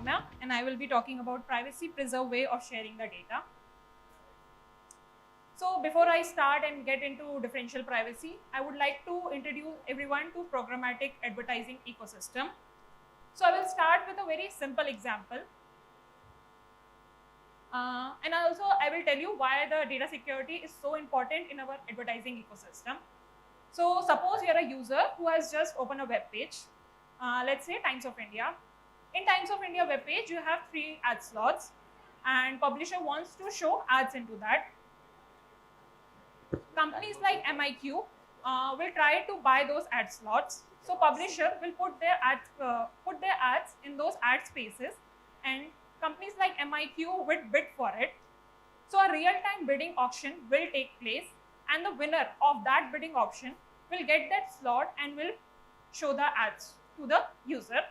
Soumya, and I will be talking about privacy preserve way of sharing the data. So before I start and get into differential privacy, I would like to introduce everyone to programmatic advertising ecosystem. So I will start with a very simple example. And also I will tell you why the data security is so important in our advertising ecosystem. So suppose you are a user who has just opened a web page, let's say Times of India. In Times of India web page, you have 3 ad slots and publisher wants to show ads into that. Companies like MIQ will try to buy those ad slots. So publisher will put their ads in those ad spaces, and companies like MIQ will bid for it. So a real-time bidding auction will take place, and the winner of that bidding auction will get that slot and will show the ads to the user.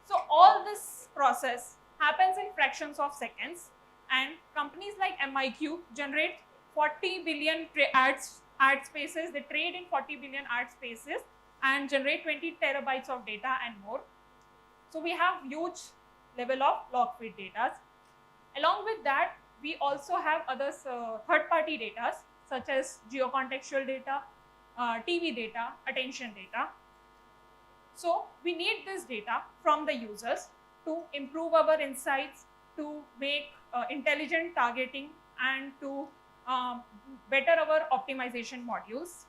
So all this process happens in fractions of seconds, and companies like MIQ generate 40 billion ad spaces. They trade in 40 billion ad spaces and generate 20 terabytes of data and more. So we have huge level of log feed data. Along with that, we also have other third-party data such as geocontextual data, TV data, attention data. So we need this data from the users to improve our insights, to make intelligent targeting, and to better our optimization modules.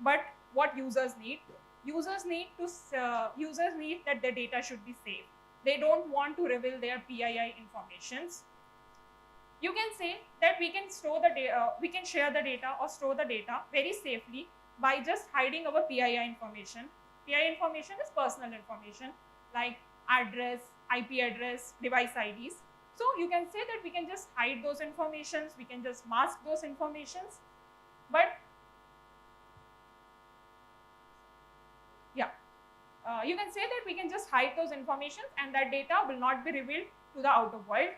But what users need? Users need that their data should be safe. They don't want to reveal their PII informations. You can say that we can store the data, we can share the data or store the data very safely by just hiding our PII information. PII information is personal information like address, IP address, device IDs. So you can say that we can just hide those informations, we can just mask those informations, but you can say that we can just hide those informations and that data will not be revealed to the outer world.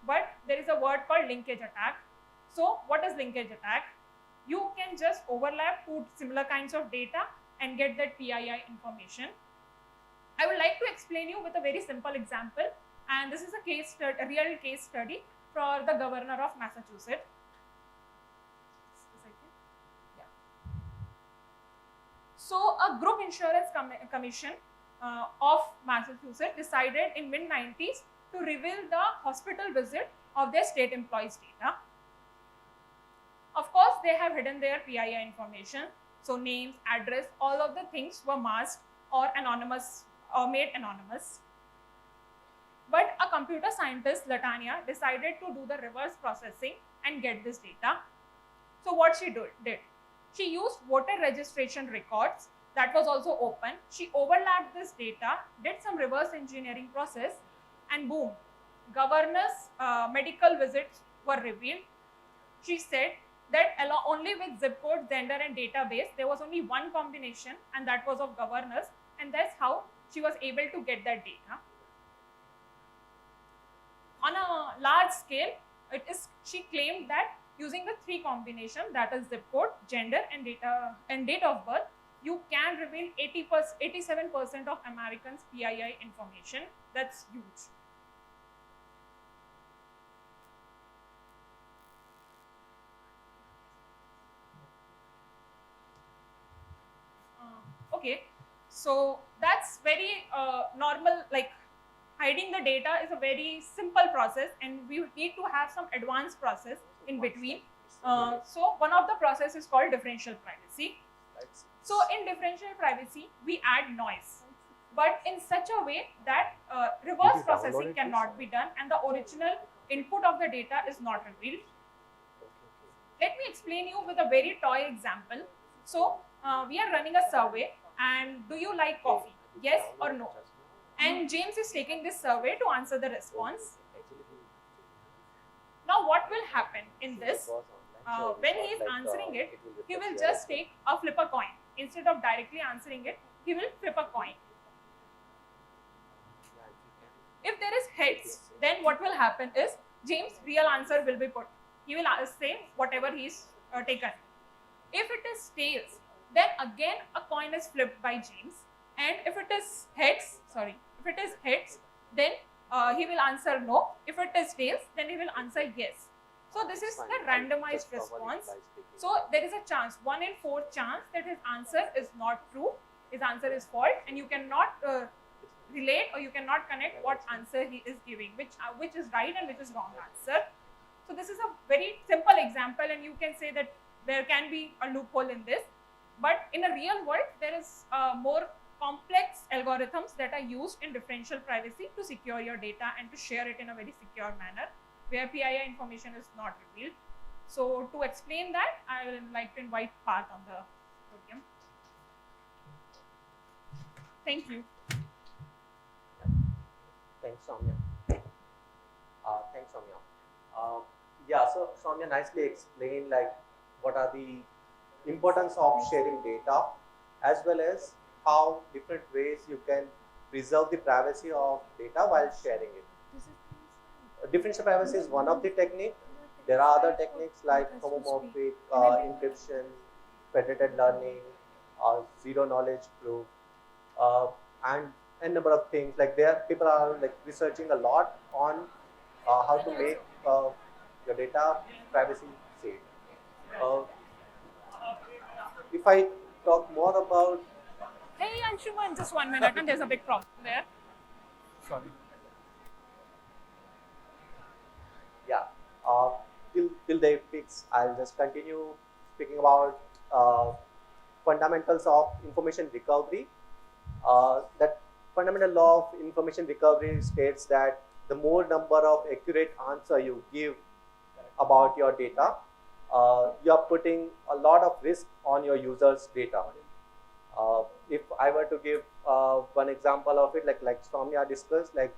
But there is a word called linkage attack. So what is linkage attack? You can just overlap 2 similar kinds of data and get that PII information. I would like to explain you with a very simple example, and this is a real case study for the governor of Massachusetts. So a group insurance commission of Massachusetts decided in mid-90s to reveal the hospital visit of their state employees' data. Of course, they have hidden their PII information. So names, address, all of the things were masked or anonymous or made anonymous. But a computer scientist, Latanya, decided to do the reverse processing and get this data. So what she did? She used voter registration records that was also open. She overlapped this data, did some reverse engineering process, and boom, governor's medical visits were revealed. She said that only with zip code, gender, and database, there was only one combination, and that was of governors, and that's how she was able to get that data. On a large scale, she claimed that using the 3 combinations, that is zip code, gender, and date of birth, you can reveal 87% of Americans' PII information. That's huge. Okay, so that's very normal, like hiding the data is a very simple process, and we need to have some advanced process in between. So one of the process is called differential privacy. So in differential privacy, we add noise, but in such a way that reverse processing cannot be done and the original input of the data is not revealed. Let me explain you with a very toy example. So we are running a survey, and do you like coffee? Yes or no? And James is taking this survey to answer the response. Now what will happen in this? When he is answering it, he will just flip a coin. Instead of directly answering it, he will flip a coin. If there is heads, then what will happen is James' real answer will be put. He will say whatever he's taken. If it is tails, then again a coin is flipped by James. And if it is heads, If it is heads, then he will answer no. If it is tails, then he will answer yes. So this is the randomized response. So there is a chance, 1 in 4 chance that his answer is not true, his answer is false, and you cannot relate or you cannot connect what answer he is giving, which is right and which is wrong answer. So this is a very simple example, and you can say that there can be a loophole in this. But in a real world, there is more complex algorithms that are used in differential privacy to secure your data and to share it in a very secure manner, where PII information is not revealed. So to explain that, I would like to invite Parth on the podium. Thank you. Thanks, Soumya. Thanks, Soumya. Yeah, so Soumya nicely explained like what are the importance of sharing data, as well as how different ways you can preserve the privacy of data while sharing it. Differential privacy is one of the techniques. There are other techniques like homomorphic encryption, federated learning, zero knowledge proof, and a number of things. Like people are like researching a lot on how to make your data privacy safe. If I talk more about, hey Anshuman, just 1 minute, and there's a big problem there. Sorry. Yeah, till they fix, I'll just continue speaking about fundamentals of information recovery. That fundamental law of information recovery states that the more number of accurate answer you give about your data, you are putting a lot of risk on your users' data. If I were to give one example of it, like Soumya discussed, like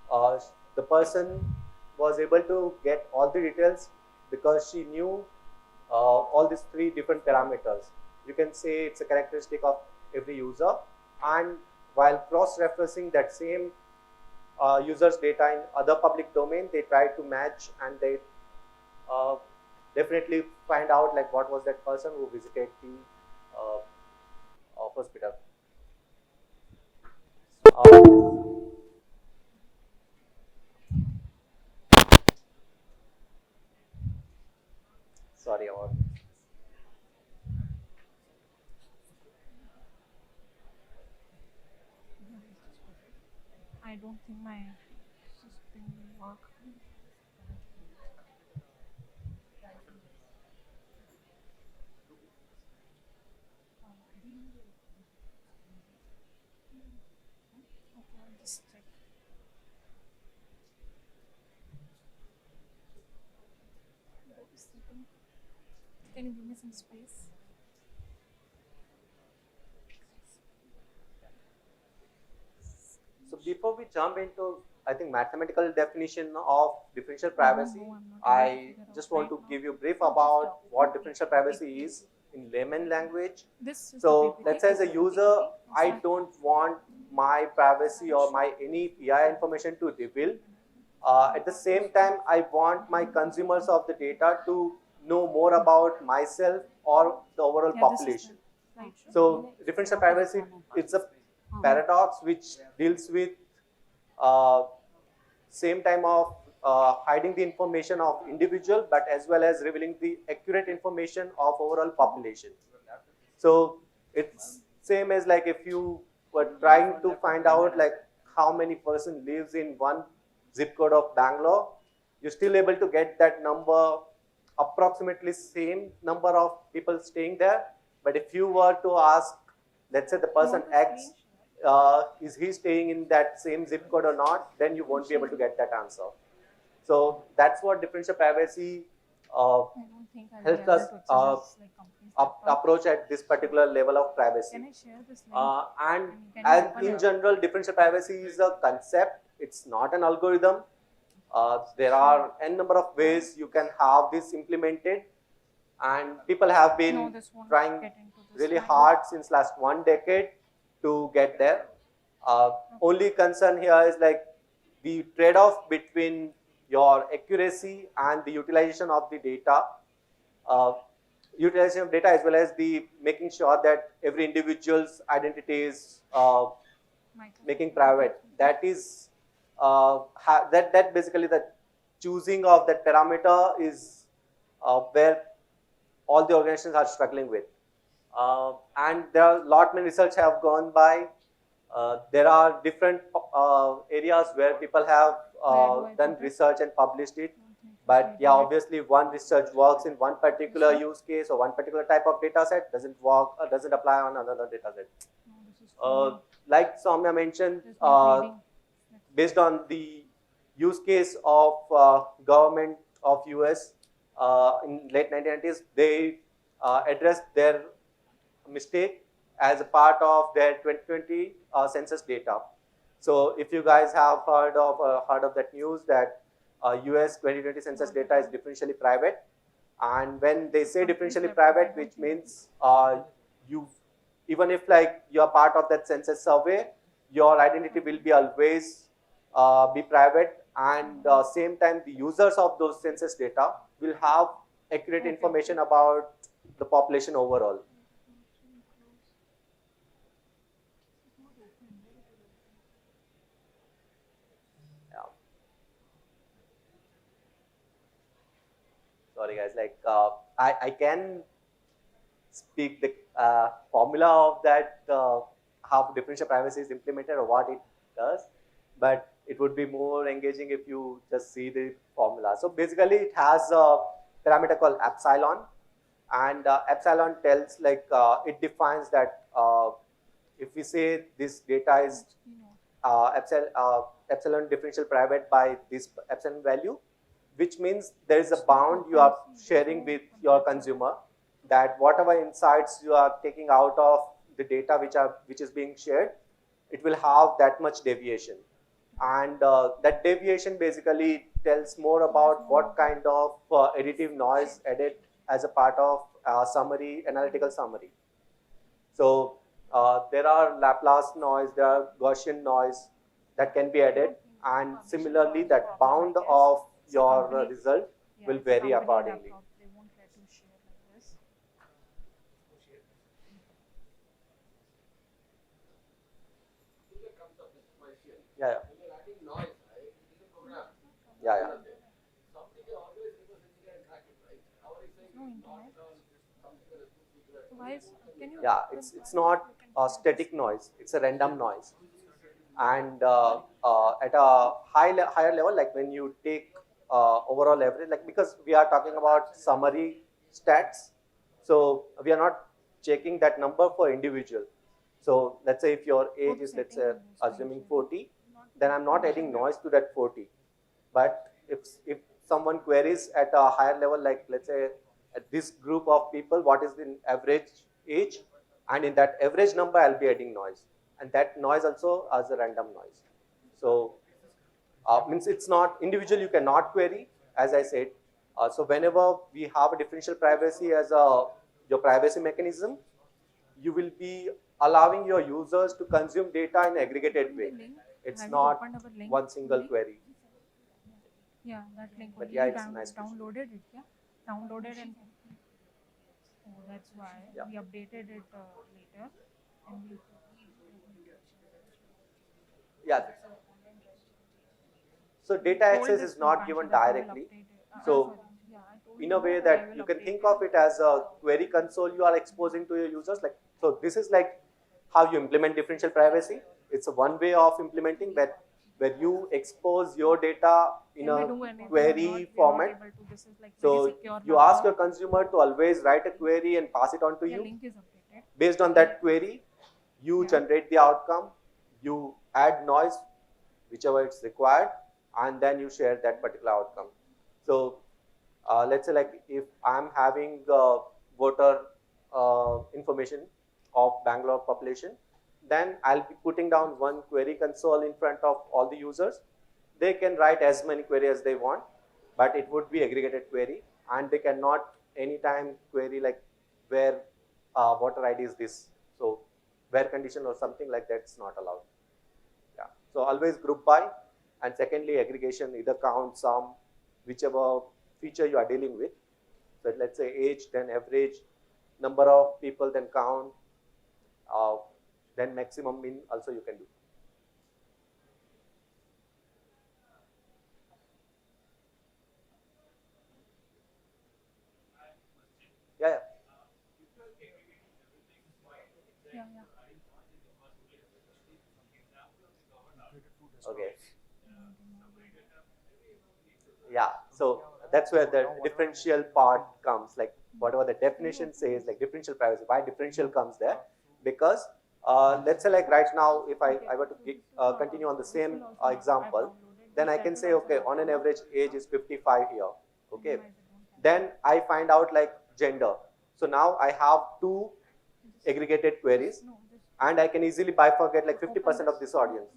the person was able to get all the details because she knew all these 3 different parameters. You can say it's a characteristic of every user, and while cross-referencing that same user's data in other public domain, they try to match, and they definitely find out like what was that person who visited the hospital. Sorry about this. I don't think my system will work. Okay, I'll just check. Can you give me some space? So before we jump into, I think, mathematical definition of differential privacy, I just want to give you a brief about what differential privacy is in layman language. So let's say as a user, I don't want my privacy or my any PI information to reveal. At the same time, I want my consumers of the data to know more about myself or the overall population. So differential privacy, it's a paradox which deals with same time of hiding the information of individual, but as well as revealing the accurate information of overall population. So it's same as like if you were trying to find out like how many person lives in one zip code of Bangalore, you're still able to get that number, approximately same number of people staying there. But if you were to ask, let's say the person X, is he staying in that same zip code or not, then you won't be able to get that answer. So that's what differential privacy helps us approach at this particular level of privacy. Can I share this link? And as in general, differential privacy is a concept. It's not an algorithm. There are n number of ways you can have this implemented, and people have been trying really hard since last 1 decade to get there. Only concern here is like the trade-off between your accuracy and the utilization of the data, utilization of data, as well as the making sure that every individual's identity is making private, that is that basically the choosing of that parameter is where all the organizations are struggling with. And there are a lot many research have gone by. There are different areas where people have done research and published it. But yeah, obviously one research works in one particular use case or one particular type of data set, doesn't work, doesn't apply on another data set. Like Soumya mentioned, based on the use case of government of US in late 1990s, they addressed their mistake as a part of their 2020 census data. So if you guys have heard of that news that US 2020 census data is differentially private, and when they say differentially private, which means you, even if like you are part of that census survey, your identity will be always be private, and same time the users of those census data will have accurate information about the population overall. Sorry guys, like I can speak the formula of that, how differential privacy is implemented or what it does, but it would be more engaging if you just see the formula. So basically it has a parameter called epsilon, and epsilon tells like it defines that if we say this data is epsilon differential private by this epsilon value, which means there is a bound you are sharing with your consumer, that whatever insights you are taking out of the data which is being shared, it will have that much deviation. And that deviation basically tells more about what kind of additive noise added as a part of summary, analytical summary. So there are Laplace noise, there are Gaussian noise that can be added, and similarly that bound of your result will vary accordingly. Yeah. Yeah. Yeah, it's not a static noise, it's a random noise. And at a higher level, like when you take overall average, like because we are talking about summary stats, so we are not checking that number for individual. So let's say if your age is, let's say, assuming 40, then I'm not adding noise to that 40. But if someone queries at a higher level, like let's say at this group of people, what is the average age, and in that average number, I'll be adding noise, and that noise also as a random noise. So means it's not individual, you cannot query, as I said. So whenever we have a differential privacy as your privacy mechanism, you will be allowing your users to consume data in an aggregated way. It's not one single query. Yeah, that link. But yeah, it's nice. Downloaded it, yeah? Downloaded and that's why we updated it later. And we yeah. So data access is not given directly. So in a way that you can think of it as a query console you are exposing to your users. Like, so this is like how you implement differential privacy. It's a one way of implementing that where you expose your data in a query format. So you ask your consumer to always write a query and pass it on to you. Based on that query, you generate the outcome, you add noise, whichever it's required, and then you share that particular outcome. So let's say like if I'm having voter information of Bangalore population, then I'll be putting down one query console in front of all the users. They can write as many queries as they want, but it would be aggregated query, and they cannot anytime query like where voter ID is this. So where condition or something like that's not allowed. Yeah. So always group by, and secondly aggregation, either count, sum, whichever feature you are dealing with. So let's say age, then average, number of people, then count, then maximum min also you can do. Yeah. Okay. Yeah, so that's where the differential part comes, like whatever the definition says, like differential privacy. Why differential comes there? Because let's say like right now, if I were to continue on the same example, then I can say, okay, on an average age is 55 here, okay. Then I find out like gender. So now I have two aggregated queries, and I can easily bifurcate like 50% of this audience.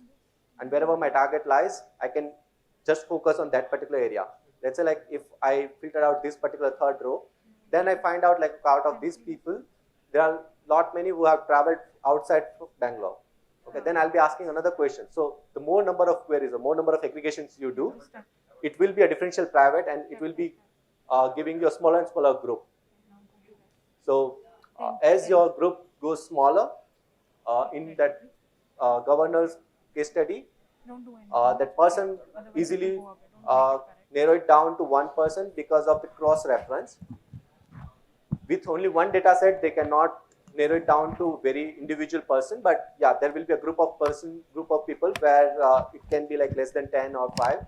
And wherever my target lies, I can just focus on that particular area. Let's say like if I filter out this particular third row, then I find out like out of these people, there are lot many who have traveled outside Bangalore. Okay, then I'll be asking another question. So the more number of queries, the more number of aggregations you do, it will be a differential private, and it will be giving you a smaller and smaller group. So as your group goes smaller, in that governor's case study, that person easily narrow it down to one person because of the cross reference. With only one data set, they cannot narrow it down to very individual person, but yeah, there will be a group of people where it can be like less than 10 or 5.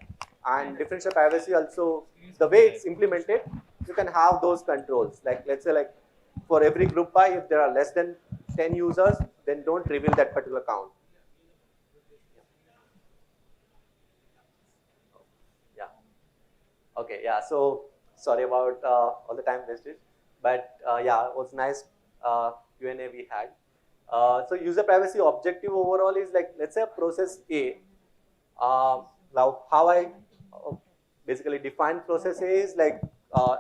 And differential privacy also, the way it's implemented, you can have those controls. Like let's say like for every group by, if there are less than 10 users, then don't reveal that particular count. Yeah. Okay. Yeah. So sorry about all the time wasted, but yeah, it was nice Q&A we had. So user privacy objective overall is like, let's say a process A. Now how I basically define process A is like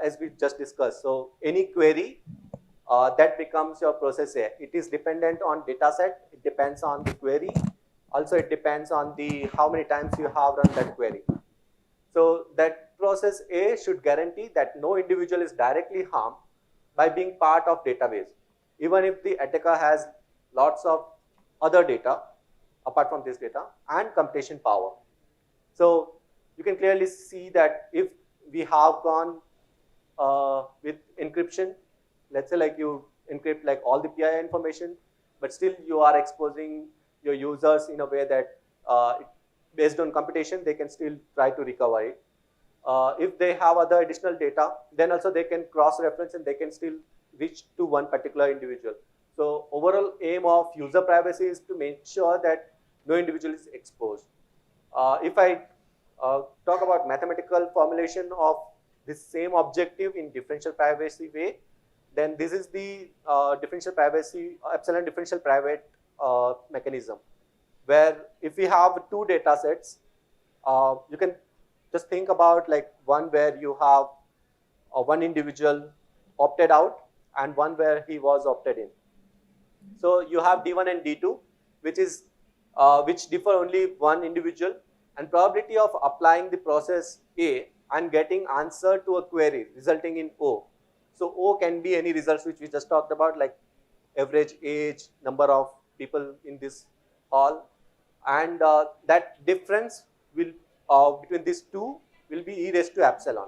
as we just discussed. So any query that becomes your process A. It is dependent on data set. It depends on the query. Also, it depends on the how many times you have run that query. So that process A should guarantee that no individual is directly harmed by being part of database, even if the attacker has lots of other data apart from this data and computation power. So you can clearly see that if we have gone with encryption, let's say like you encrypt like all the PII information, but still you are exposing your users in a way that based on computation, they can still try to recover it. If they have other additional data, then also they can cross-reference and they can still reach to one particular individual. So overall aim of user privacy is to make sure that no individual is exposed. If I talk about mathematical formulation of this same objective in differential privacy way, then this is the differential privacy, epsilon differential private mechanism, where if we have two data sets, you can just think about like one where you have one individual opted out and one where he was opted in. So you have D1 and D2, which differ only one individual, and probability of applying the process A and getting answer to a query resulting in O. So O can be any results which we just talked about, like average age, number of people in this hall, and that difference will between these two will be e raised to epsilon.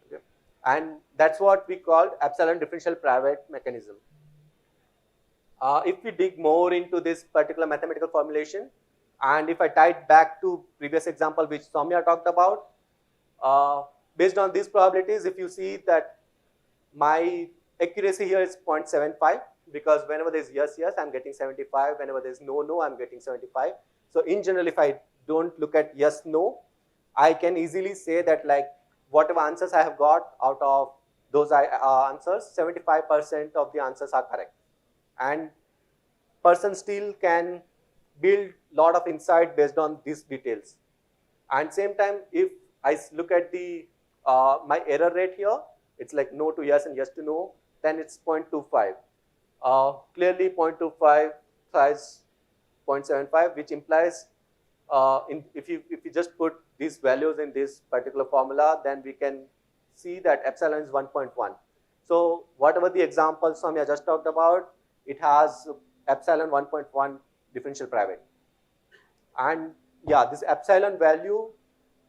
Okay. And that's what we called epsilon differential private mechanism. If we dig more into this particular mathematical formulation, and if I tie it back to previous example which Soumya talked about, based on these probabilities, if you see that my accuracy here is 0.75, because whenever there's yes, yes, I'm getting 75. Whenever there's no, no, I'm getting 75. So in general, if I don't look at yes, no, I can easily say that like whatever answers I have got out of those answers, 75% of the answers are correct. And person still can build lot of insight based on these details. And same time, if I look at the my error rate here, it's like no to yes and yes to no, then it's 0.25. Clearly 0.25 tries 0.75, which implies if you just put these values in this particular formula, then we can see that epsilon is 1.1. So whatever the example Soumya just talked about, it has epsilon 1.1 differential private. And yeah, this epsilon value,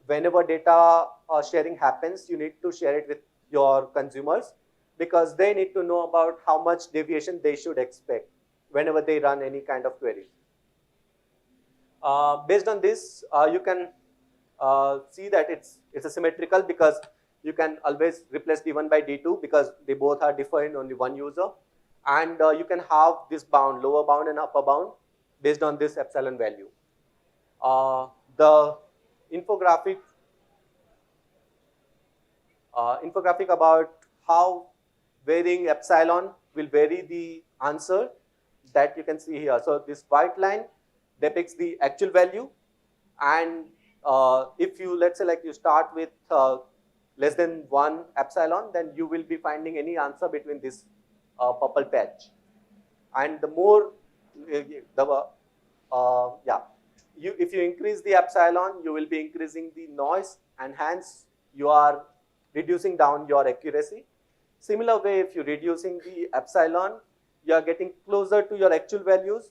whenever data sharing happens, you need to share it with your consumers, because they need to know about how much deviation they should expect. whenever they run any kind of query. Based on this, you can see that it's a symmetrical, because you can always replace D1 by D2 because they both are defined only one user, and you can have this bound, lower bound and upper bound, based on this epsilon value. The infographic about how varying epsilon will vary the answer, that you can see here. So this white line depicts the actual value, and if you, let's say, like you start with less than 1 epsilon, then you will be finding any answer between this purple patch. And the more if you increase the epsilon, you will be increasing the noise, and hence you are reducing down your accuracy. Similar way, if you're reducing the epsilon, you are getting closer to your actual values,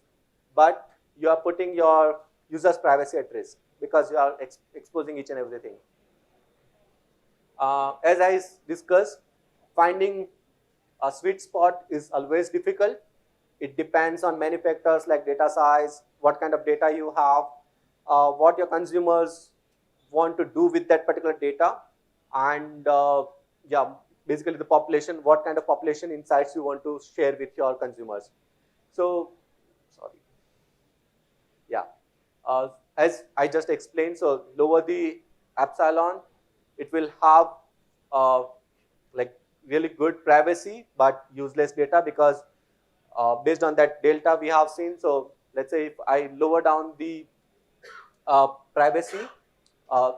but you are putting your user's privacy at risk because you are exposing each and everything. As I discussed, finding a sweet spot is always difficult. It depends on many factors like data size, what kind of data you have, what your consumers want to do with that particular data, and basically the population, what kind of population insights you want to share with your consumers. So, as I just explained, so lower the epsilon, it will have like really good privacy but useless data, because based on that delta we have seen. So let's say if I lower down the privacy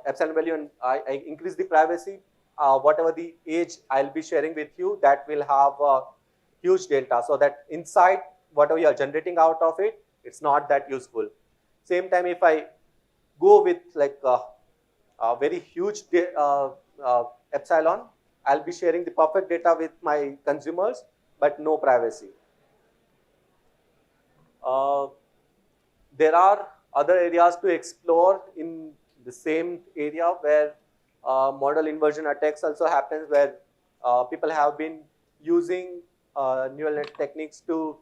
epsilon value and I increase the privacy, whatever the age I'll be sharing with you, that will have a huge delta. So that insight, whatever you are generating out of it, it's not that useful. Same time, if I go with like a very huge epsilon, I'll be sharing the perfect data with my consumers, but no privacy. There are other areas to explore in the same area where model inversion attacks also happens, where people have been using neural net techniques to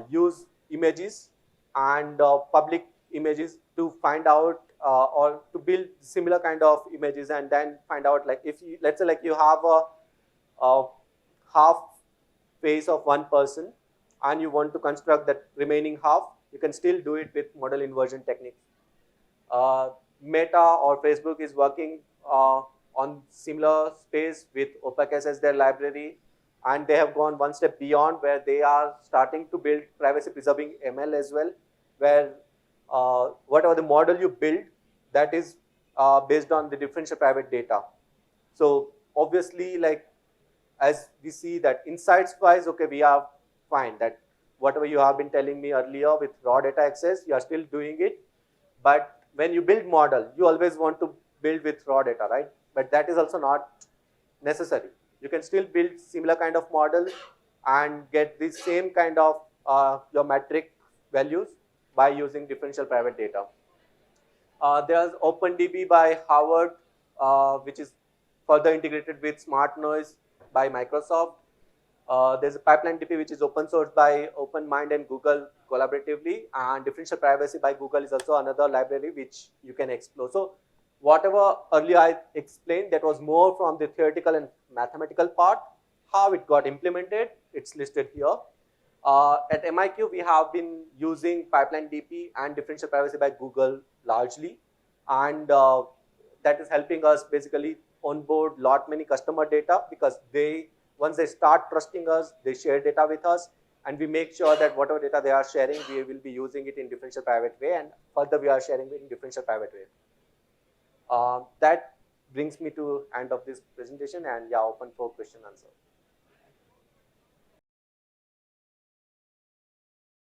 use images and public images to find out or to build similar kind of images, and then find out, like, if you, let's say, like you have a half face of one person and you want to construct that remaining half, you can still do it with model inversion techniques. Meta or Facebook is working on similar space with Opacus as their library, and they have gone one step beyond, where they are starting to build privacy preserving ML as well, where whatever the model you build, that is based on the differential private data. So obviously, like, as we see that insights wise, okay, we are fine, that whatever you have been telling me earlier with raw data access, you are still doing it. But when you build model, you always want to build with raw data, right? But that is also not necessary. You can still build similar kind of model and get the same kind of your metric values by using differential private data. There's OpenDB by Harvard, which is further integrated with Smart Noise by Microsoft. There's a Pipeline DP, which is open sourced by OpenMind and Google collaboratively, and Differential Privacy by Google is also another library which you can explore. So whatever earlier I explained, that was more from the theoretical and mathematical part. How it got implemented, it's listed here. At MIQ, we have been using Pipeline DP and Differential Privacy by Google largely, and that is helping us basically onboard many customer data, because once they start trusting us, they share data with us, and we make sure that whatever data they are sharing, we will be using it in differential private way, and further we are sharing it in differential private way. That brings me to end of this presentation, and open for question answer.